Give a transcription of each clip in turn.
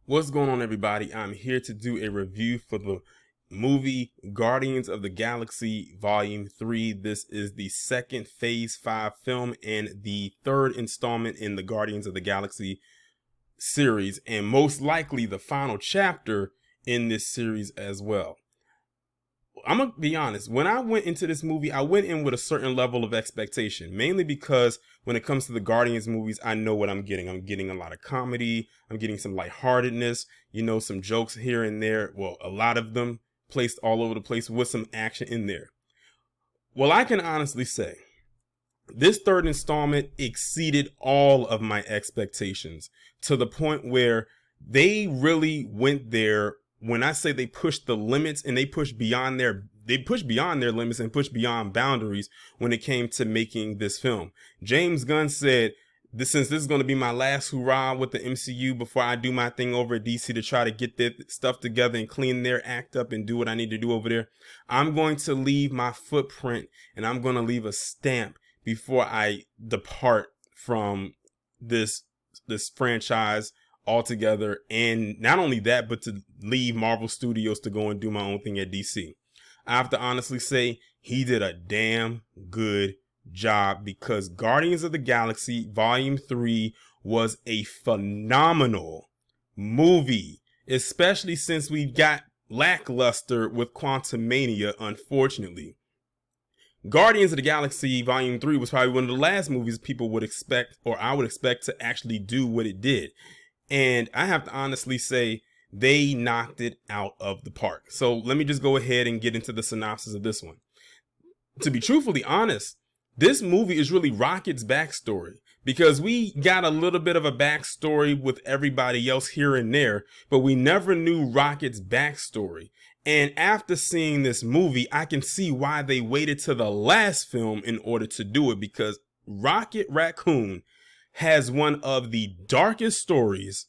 What's going on, everybody? I'm here to do a review for the movie Guardians of the Galaxy Volume 3. This is the second Phase 5 film and the third installment in the Guardians of the Galaxy series, and most likely the final chapter in this series as well. I'm gonna be honest, when I went into this movie, I went in with a certain level of expectation, mainly because when it comes to the Guardians movies, I know what I'm getting. I'm getting a lot of comedy, I'm getting some lightheartedness, some jokes here and there. Well, a lot of them placed all over the place with some action in there. Well, I can honestly say this third installment exceeded all of my expectations to the point where they really went there. When I say they pushed the limits and they pushed beyond their limits and pushed beyond boundaries when it came to making this film. James Gunn said, since this is going to be my last hurrah with the MCU before I do my thing over at DC to try to get their stuff together and clean their act up and do what I need to do over there, I'm going to leave my footprint and I'm going to leave a stamp before I depart from this franchise altogether. And not only that, but to leave Marvel Studios to go and do my own thing at DC. I have to honestly say he did a damn good job, because Guardians of the Galaxy Volume 3 was a phenomenal movie, especially since we got lackluster with Quantumania, unfortunately. Guardians of the Galaxy Volume 3 was probably one of the last movies people would expect, or I would expect, to actually do what it did. And I have to honestly say they knocked it out of the park. So let me just go ahead and get into the synopsis of this one. To be truthfully honest, this movie is really Rocket's backstory, because we got a little bit of a backstory with everybody else here and there, but we never knew Rocket's backstory. And after seeing this movie, I can see why they waited to the last film in order to do it, because Rocket Raccoon has one of the darkest stories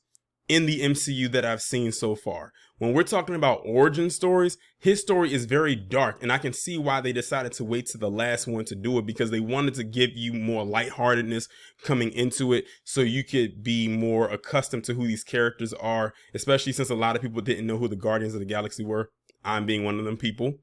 in the MCU that I've seen so far. When we're talking about origin stories, his story is very dark, and I can see why they decided to wait to the last one to do it, because they wanted to give you more lightheartedness coming into it so you could be more accustomed to who these characters are, especially since a lot of people didn't know who the Guardians of the Galaxy were. I'm being one of them people.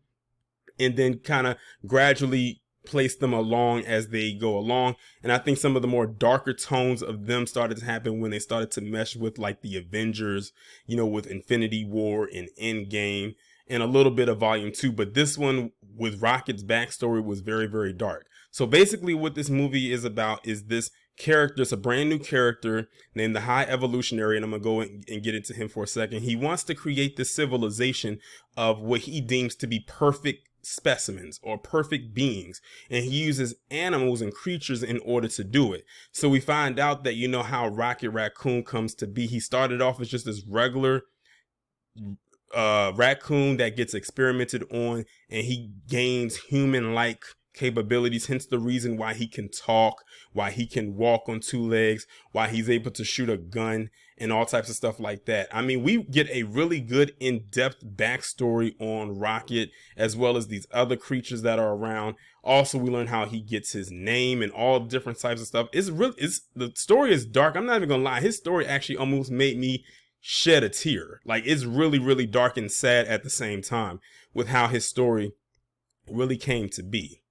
And then kind of gradually place them along as they go along. And I think some of the more darker tones of them started to happen when they started to mesh with like the Avengers, with Infinity War and Endgame, and a little bit of Volume 2. But this one with Rocket's backstory was very, very dark. So basically what this movie is about is this character. It's a brand new character named the High Evolutionary, and I'm gonna go and get into him for a second. He wants to create this civilization of what he deems to be perfect specimens or perfect beings, and he uses animals and creatures in order to do it. So we find out that how Rocket Raccoon comes to be. He started off as just this regular raccoon that gets experimented on, and he gains human-like capabilities, hence the reason why he can talk, why he can walk on two legs, why he's able to shoot a gun, and all types of stuff like that. I mean, we get a really good in-depth backstory on Rocket, as well as these other creatures that are around. Also, we learn how he gets his name and all different types of stuff. The story is dark. I'm not even gonna lie. His story actually almost made me shed a tear. Like, it's really, really dark and sad at the same time with how his story really came to be.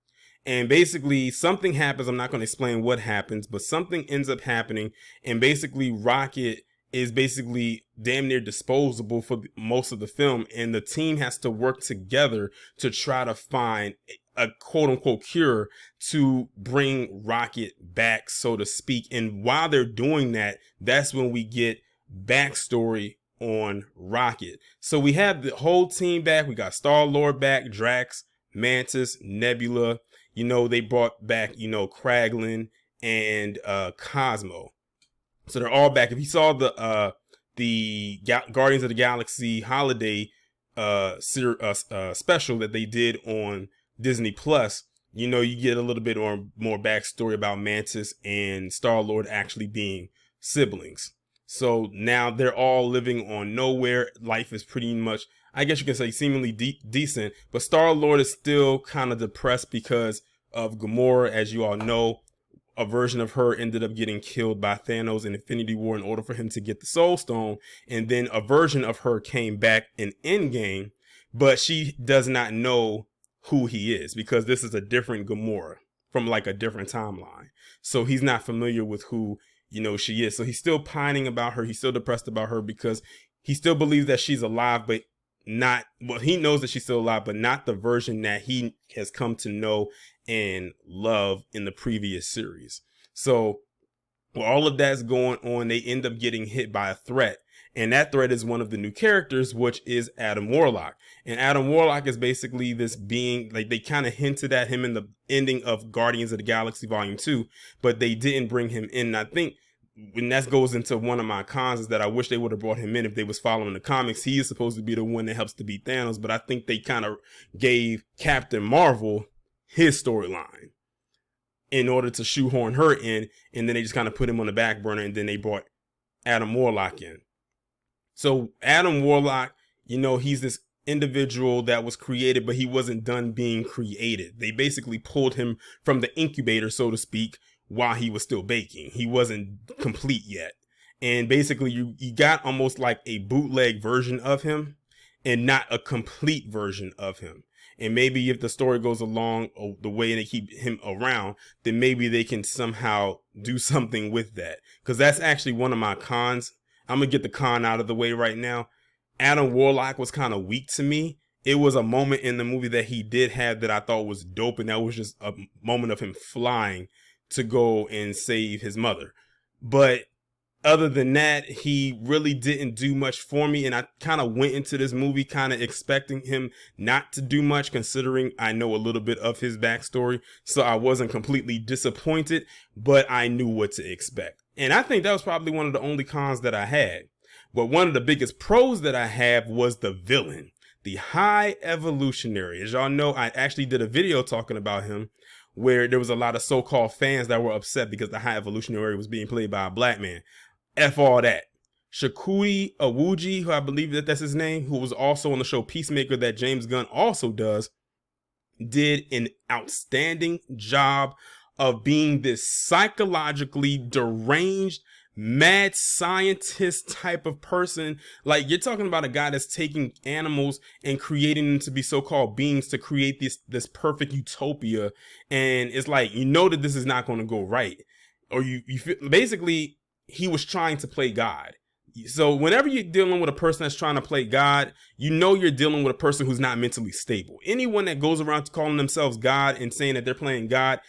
And basically something happens. I'm not going to explain what happens, but something ends up happening. And basically Rocket is basically damn near disposable for most of the film. And the team has to work together to try to find a quote unquote cure to bring Rocket back, so to speak. And while they're doing that, that's when we get backstory on Rocket. So we have the whole team back. We got Star-Lord back, Drax, Mantis, Nebula. They brought back, Kraglin and Cosmo. So they're all back. If you saw the Guardians of the Galaxy holiday special that they did on Disney Plus, you get a little bit more backstory about Mantis and Star-Lord actually being siblings. So now they're all living on nowhere. Life is pretty much, I guess you can say, seemingly decent, but Star-Lord is still kind of depressed because of Gamora. As you all know, a version of her ended up getting killed by Thanos in Infinity War in order for him to get the Soul Stone. And then a version of her came back in Endgame, but she does not know who he is because this is a different Gamora from like a different timeline. So he's not familiar with who, she is. So he's still pining about her. He's still depressed about her because he still believes that she's alive, but he knows that she's still alive, but not the version that he has come to know and love in the previous series. So while all of that's going on, they end up getting hit by a threat. And that threat is one of the new characters, which is Adam Warlock. And Adam Warlock is basically this being, like they kind of hinted at him in the ending of Guardians of the Galaxy Volume 2, but they didn't bring him in. And I think when that goes into one of my cons is that I wish they would have brought him in if they was following the comics. He is supposed to be the one that helps to beat Thanos, but I think they kind of gave Captain Marvel his storyline in order to shoehorn her in, and then they just kind of put him on the back burner, and then they brought Adam Warlock in. So Adam Warlock, he's this individual that was created, but he wasn't done being created. They basically pulled him from the incubator, so to speak, while he was still baking. He wasn't complete yet. And basically you got almost like a bootleg version of him and not a complete version of him. And maybe if the story goes along the way they keep him around, then maybe they can somehow do something with that. Because that's actually one of my cons. I'm going to get the con out of the way right now. Adam Warlock was kind of weak to me. It was a moment in the movie that he did have that I thought was dope. And that was just a moment of him flying to go and save his mother. But other than that, he really didn't do much for me. And I kind of went into this movie kind of expecting him not to do much, considering I know a little bit of his backstory. So I wasn't completely disappointed, but I knew what to expect. And I think that was probably one of the only cons that I had. But one of the biggest pros that I have was the villain, the High Evolutionary. As y'all know, I actually did a video talking about him where there was a lot of so-called fans that were upset because the High Evolutionary was being played by a black man. F all that. Shakudi Awuji, who I believe that's his name, who was also on the show Peacemaker that James Gunn also does, did an outstanding job of being this psychologically deranged, mad scientist type of person. Like, you're talking about a guy that's taking animals and creating them to be so-called beings to create this perfect utopia. And it's like, that this is not going to go right. Or you feel, basically, he was trying to play God. So whenever you're dealing with a person that's trying to play God, you're dealing with a person who's not mentally stable. Anyone that goes around calling themselves God and saying that they're playing God,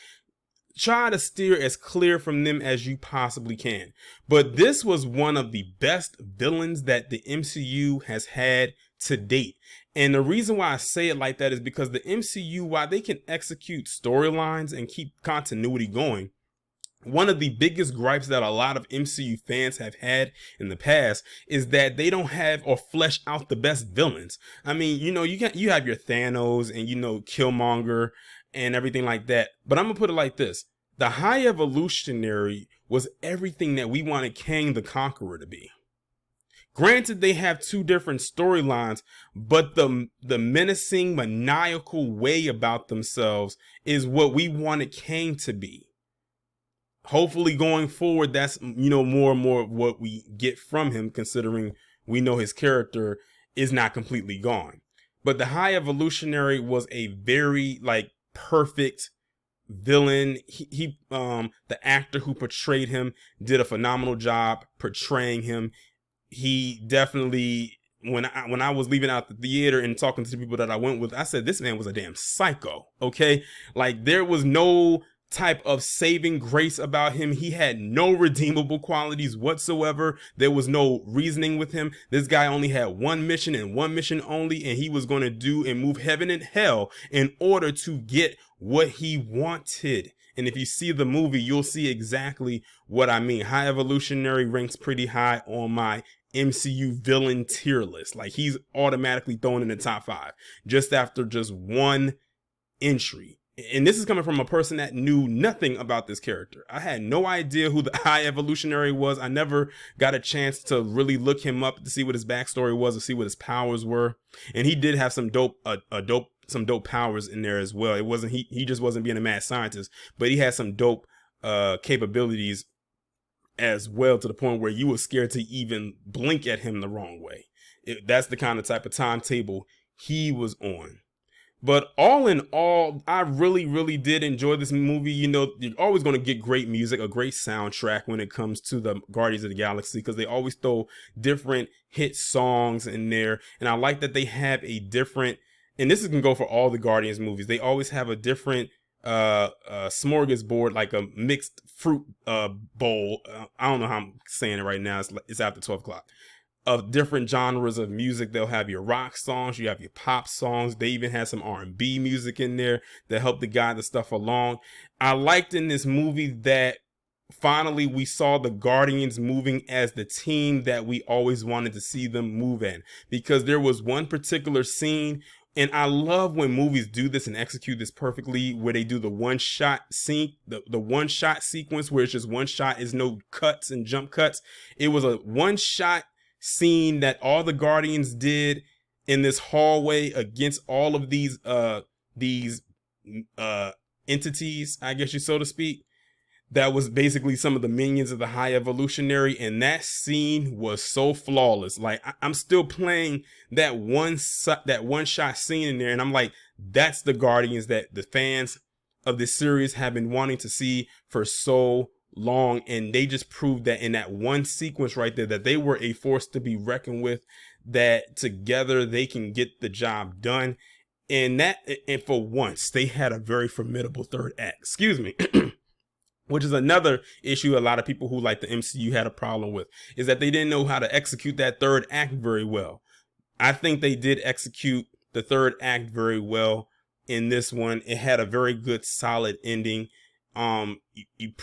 try to steer as clear from them as you possibly can. But this was one of the best villains that the MCU has had to date. And the reason why I say it like that is because the MCU, while they can execute storylines and keep continuity going, one of the biggest gripes that a lot of MCU fans have had in the past is that they don't have or flesh out the best villains. I mean, you have your Thanos and, Killmonger and everything like that. But I'm going to put it like this. The High Evolutionary was everything that we wanted Kang the Conqueror to be. Granted, they have two different storylines, but the menacing, maniacal way about themselves is what we wanted Kang to be. Hopefully going forward, that's, more and more of what we get from him, considering we know his character is not completely gone. But the High Evolutionary was a very, perfect villain. He the actor who portrayed him did a phenomenal job portraying him. He definitely, when I was leaving out the theater and talking to the people that I went with, I said, this man was a damn psycho. Okay. Like, there was no type of saving grace about him. He had no redeemable qualities whatsoever. There was no reasoning with him. This guy only had one mission and one mission only, and he was going to do and move heaven and hell in order to get what he wanted. And if you see the movie, you'll see exactly what I mean. High Evolutionary ranks pretty high on my MCU villain tier list. Like, he's automatically thrown in the top 5 just after just one entry. And this is coming from a person that knew nothing about this character. I had no idea who the High Evolutionary was. I never got a chance to really look him up to see what his backstory was, to see what his powers were. And he did have some dope powers in there as well. It wasn't, he just wasn't being a mad scientist, but he had some dope capabilities as well, to the point where you were scared to even blink at him the wrong way. That's the kind of type of timetable he was on. But all in all, I really, really did enjoy this movie. You know, you're always going to get great music, a great soundtrack when it comes to the Guardians of the Galaxy, because they always throw different hit songs in there. And I like that they have a different, and this can go for all the Guardians movies, they always have a different smorgasbord, like a mixed fruit bowl. I don't know how I'm saying it right now. It's after 12 o'clock. Of different genres of music. They'll have your rock songs, you have your pop songs. They even have some R&B music in there that help to guide the stuff along. I liked in this movie that finally we saw the Guardians moving as the team that we always wanted to see them move in, because there was one particular scene, and I love when movies do this and execute this perfectly, where they do the one shot scene, the one shot sequence where it's just one shot, is no cuts and jump cuts. It was a one shot scene that all the Guardians did in this hallway against all of these entities, I guess you so to speak. That was basically some of the minions of the High Evolutionary, and that scene was so flawless. Like, I'm still playing that one shot scene in there, and I'm like, that's the Guardians that the fans of this series have been wanting to see for so long. And they just proved that in that one sequence right there, that they were a force to be reckoned with, that together they can get the job done. And for once, they had a very formidable third act. Excuse me. Which is another issue a lot of people who like the MCU had a problem with, is that they didn't know how to execute that third act very well. I think they did execute the third act very well in this one. It had a very good, solid ending. It's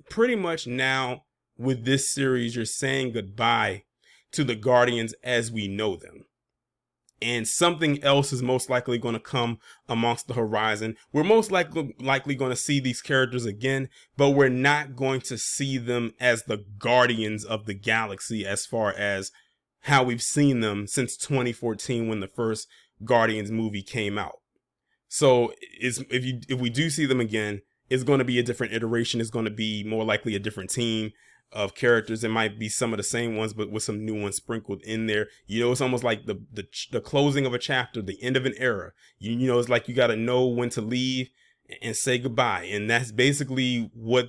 pretty much now with this series, you're saying goodbye to the Guardians as we know them. And something else is most likely going to come amongst the horizon. We're most likely going to see these characters again, but we're not going to see them as the Guardians of the Galaxy as far as how we've seen them since 2014 when the first Guardians movie came out. So if we do see them again, it's going to be a different iteration. It's going to be more likely a different team of characters. It might be some of the same ones, but with some new ones sprinkled in there. You know, it's almost like the closing of a chapter, the end of an era. You know, it's like you got to know when to leave and say goodbye. And that's basically what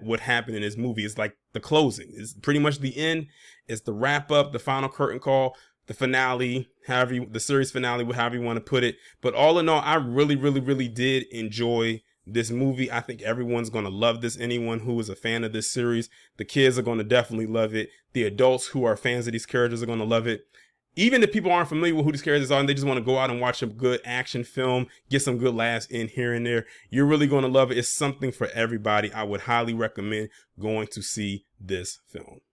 what happened in this movie. It's like the closing. It's pretty much the end. It's the wrap up, the final curtain call, the finale, the series finale, however you want to put it. But all in all, I really, really, really did enjoy this movie. I think everyone's going to love this. Anyone who is a fan of this series, the kids are going to definitely love it. The adults who are fans of these characters are going to love it. Even if people aren't familiar with who these characters are and they just want to go out and watch a good action film, get some good laughs in here and there, you're really going to love it. It's something for everybody. I would highly recommend going to see this film.